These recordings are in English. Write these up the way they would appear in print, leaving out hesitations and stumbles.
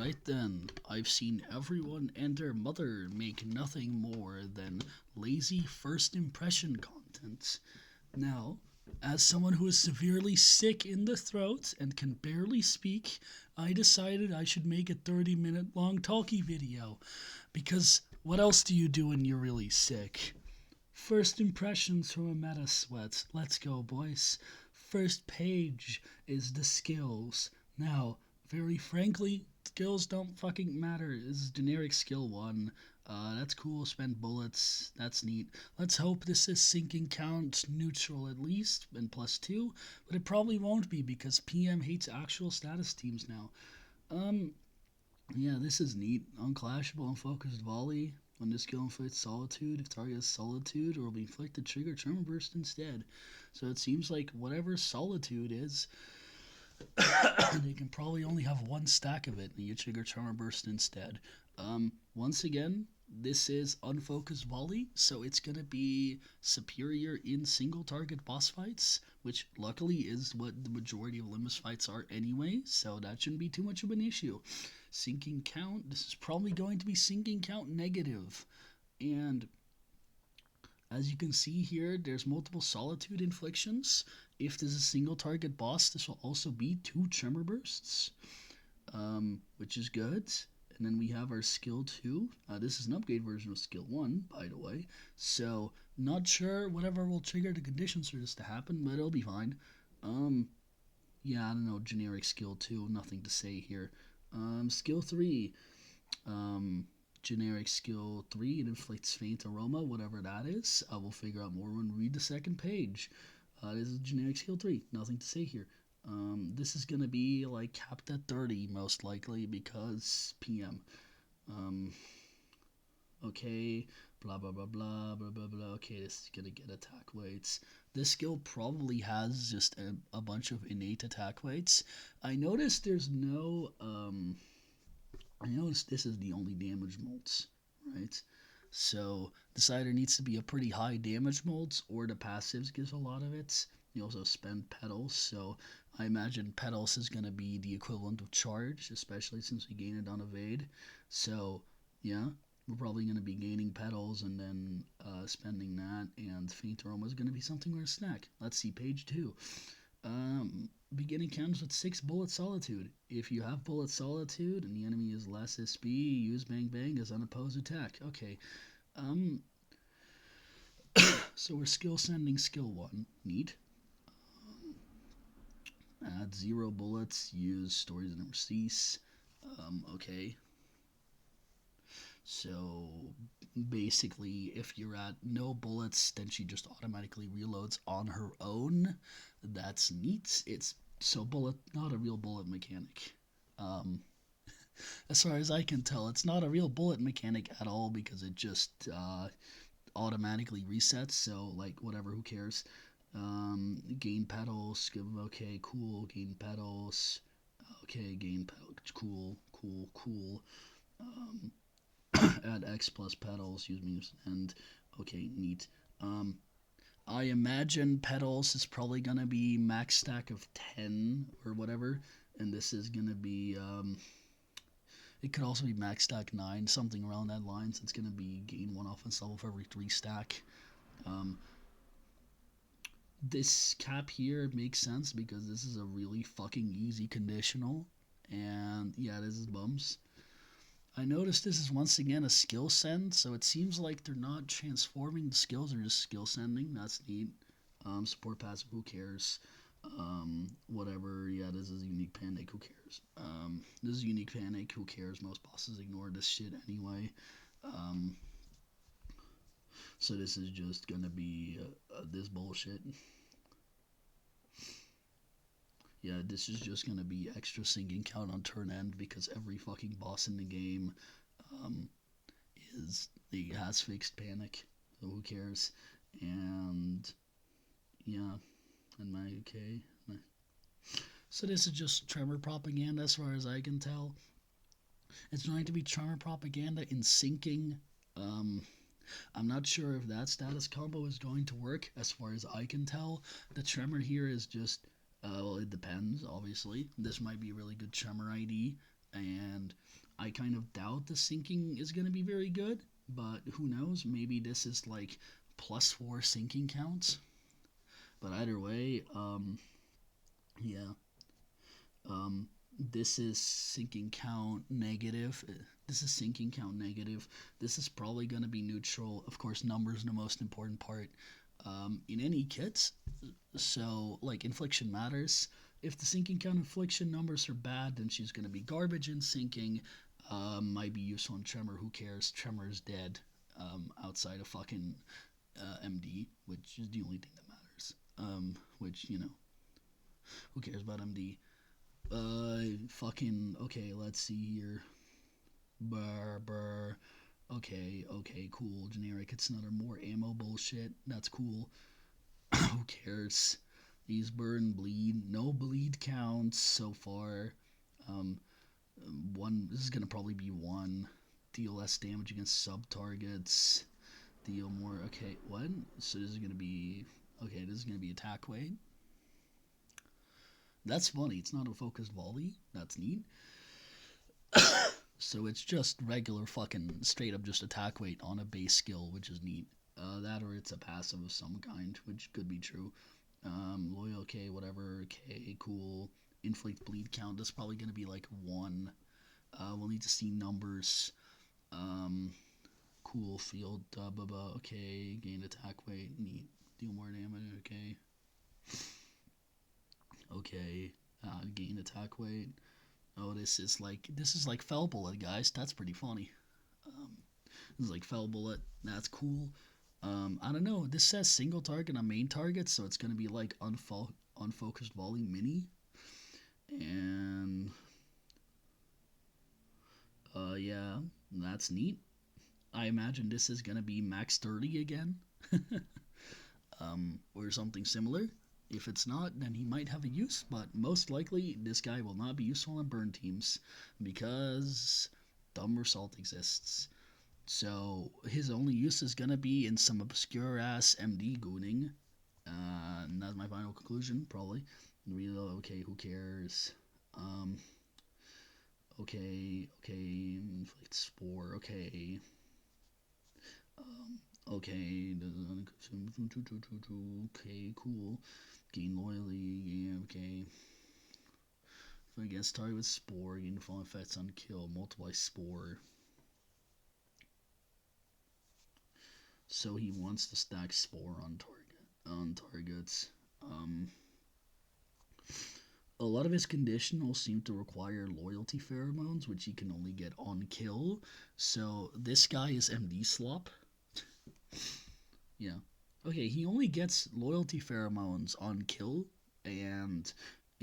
Alright then, I've seen everyone and their mother make nothing more than lazy first impression content. Now, as someone who is severely sick in the throat and can barely speak, I decided I should make a 30-minute long talkie video. Because what else do you do when you're really sick? First impressions from a meta sweat. Let's go, boys. First page is the skills. Now, very frankly, skills don't fucking matter. This is generic skill 1. That's cool, spend bullets, that's neat. Let's hope this is sinking count neutral at least, and +2, but it probably won't be because PM hates actual status teams now. Yeah, this is neat. Unclashable, unfocused volley. When this skill inflicts solitude, if target has solitude, or will be inflicted trigger tremor burst instead. So it seems like whatever solitude is, they can probably only have one stack of it, and you trigger tremor burst instead. Once again, this is unfocused volley, so it's gonna be superior in single target boss fights, which luckily is what the majority of Limbus fights are anyway, so that shouldn't be too much of an issue. Sinking count, this is probably going to be sinking count negative, and as you can see here, there's multiple solitude inflictions. If this is a single target boss, this will also be 2 tremor bursts, which is good. And then we have our skill 2. This is an upgrade version of skill 1, by the way. So, not sure whatever will trigger the conditions for this to happen, but it'll be fine. Yeah, I don't know, generic skill 2, nothing to say here. Skill 3. Generic skill 3, it inflicts faint aroma, whatever that is. We'll figure out more when we read the second page. This is generic skill 3, nothing to say here. This is gonna be like capped at 30 most likely because PM. Okay, blah blah blah blah blah blah blah. Okay, this is gonna get attack weights. This skill probably has just a bunch of innate attack weights. I noticed there's no I noticed this is the only damage molds, right? So this either needs to be a pretty high damage molds or the passives gives a lot of it. You also spend petals, so I imagine petals is going to be the equivalent of charge, especially since we gain it on evade. So yeah, we're probably going to be gaining petals and then spending that, and faint aroma is going to be something we're a snack. Let's see page 2. Beginning counts with 6 bullet solitude. If you have bullet solitude and the enemy is less SP, use bang bang as unopposed attack. Okay. So we're skill sending skill 1. Neat. Add 0 bullets. Use stories that never cease. Okay. So basically, if you're at no bullets, then she just automatically reloads on her own. That's neat. It's so bullet, not a real bullet mechanic. As far as I can tell, it's not a real bullet mechanic at all because it just automatically resets. So like whatever, who cares? Gain petals. Okay, cool. Gain petals. Okay, gain petals. Cool, cool, cool. Add X plus petals, use me, and okay, neat. I imagine petals is probably gonna be max stack of 10 or whatever, and this is gonna be, it could also be max stack 9, something around that line, so it's gonna be gain 1 offense level for every 3 stack. This cap here makes sense because this is a really fucking easy conditional, and yeah, this is bums. I noticed this is once again a skill send, so it seems like they're not transforming the skills, they're just skill sending. That's neat. Support passive, who cares? Whatever, yeah, this is unique panic, who cares? This is unique panic, who cares? Most bosses ignore this shit anyway. So this is just gonna be this bullshit. Yeah, this is just gonna be extra sinking count on turn end because every fucking boss in the game has fixed panic, so who cares? And yeah, am I okay? So this is just tremor propaganda as far as I can tell. It's going to be tremor propaganda in sinking. I'm not sure if that status combo is going to work as far as I can tell. The tremor here is just well, it depends, obviously. This might be a really good tremor ID, and I kind of doubt the sinking is going to be very good, but who knows? Maybe this is like +4 sinking counts. But either way, yeah, um, this is sinking count negative. This is sinking count negative. This is probably going to be neutral. Of course, numbers are the most important part in any kits. So, like, infliction matters. If the sinking count infliction numbers are bad, then she's going to be garbage in sinking. Might be useful in Tremor. Who cares? Tremor is dead outside of fucking MD, which is the only thing that matters. Which, you know, who cares about MD? Fucking, okay, let's see here. Brr. Okay, cool. Generic. It's another more ammo bullshit. That's cool. Who cares? These burn bleed. No bleed counts so far. Um, one. This is gonna probably be one. Deal less damage against sub targets. Deal more. Okay, what? So this is gonna be. Okay, this is gonna be attack weight. That's funny. It's not a focused volley. That's neat. So it's just regular fucking straight up just attack weight on a base skill, which is neat. That or it's a passive of some kind, which could be true. Loyal, okay, whatever, okay, cool. Inflict bleed count, that's probably going to be like 1. We'll need to see numbers. Cool, field, blah, blah, okay, gain attack weight, neat. Deal more damage, okay. Okay, gain attack weight. Oh, this is like fell bullet, guys. That's pretty funny. This is like fell bullet. That's cool. I don't know. This says single target on main target, so it's gonna be like unfocused volley mini, and yeah, that's neat. I imagine this is gonna be max 30 again, or something similar. If it's not, then he might have a use, but most likely this guy will not be useful on burn teams because dumb result exists. So his only use is gonna be in some obscure ass MD gooning. And that's my final conclusion, probably. Reload, okay, who cares? Um, okay, inflict spore, okay. Okay, okay, cool. Gain loyalty, yeah, okay. If against target with spore, gain falling effects on kill, multiply spore. So he wants to stack spore on targets. A lot of his conditionals seem to require loyalty pheromones, which he can only get on kill. So this guy is MD slop. Yeah. Okay, he only gets loyalty pheromones on kill, and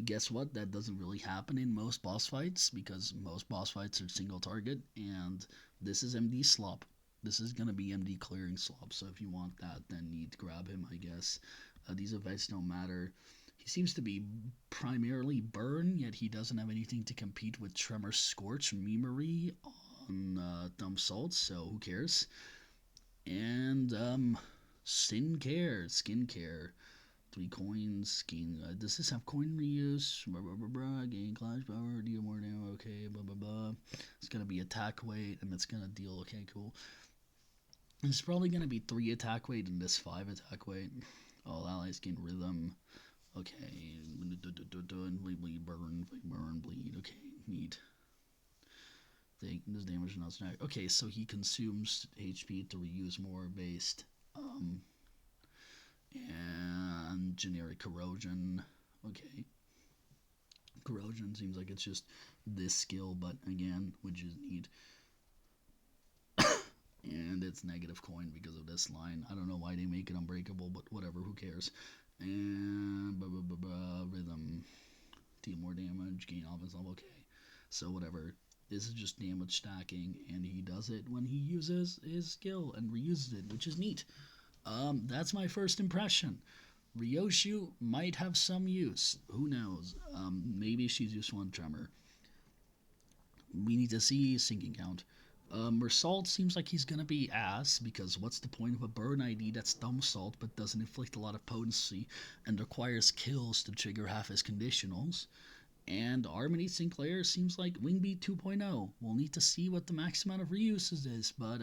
guess what? That doesn't really happen in most boss fights because most boss fights are single target, and this is MD slop. This is gonna be MD clearing slop. So if you want that, then you need to grab him, I guess. These effects don't matter. He seems to be primarily burn, yet he doesn't have anything to compete with Tremor, Scorch, Memory on Dumb Salt. So who cares? And skincare. 3 coins. Skin. Does this have coin reuse? Blah, blah, blah, blah. Gain clash power. Deal more damage. Okay. Blah blah blah. It's gonna be attack weight, and it's gonna deal. Okay, cool. It's probably gonna be 3 attack weight and this 5 attack weight. All allies gain rhythm. Okay. Burn, bleed. Okay, neat. This damage is not snack. Okay, so he consumes HP to reuse more based. And generic corrosion. Okay. Corrosion seems like it's just this skill, but again, which is neat. And it's negative coin because of this line. I don't know why they make it unbreakable, but whatever, who cares. And rhythm. Deal more damage, gain offense level. Okay. So whatever. This is just damage stacking, and he does it when he uses his skill and reuses it, which is neat. That's my first impression. Ryoshu might have some use. Who knows? Maybe she's useful in Tremor. We need to see sinking count. Mersault seems like he's gonna be ass because what's the point of a burn ID that's dumb salt but doesn't inflict a lot of potency and requires kills to trigger half his conditionals? And Harmony Sinclair seems like Wingbeat 2.0. We'll need to see what the max amount of reuses is, but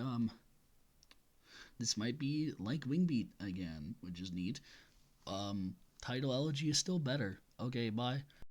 this might be like Wingbeat again, which is neat. Tidal Elegy is still better. Okay, bye.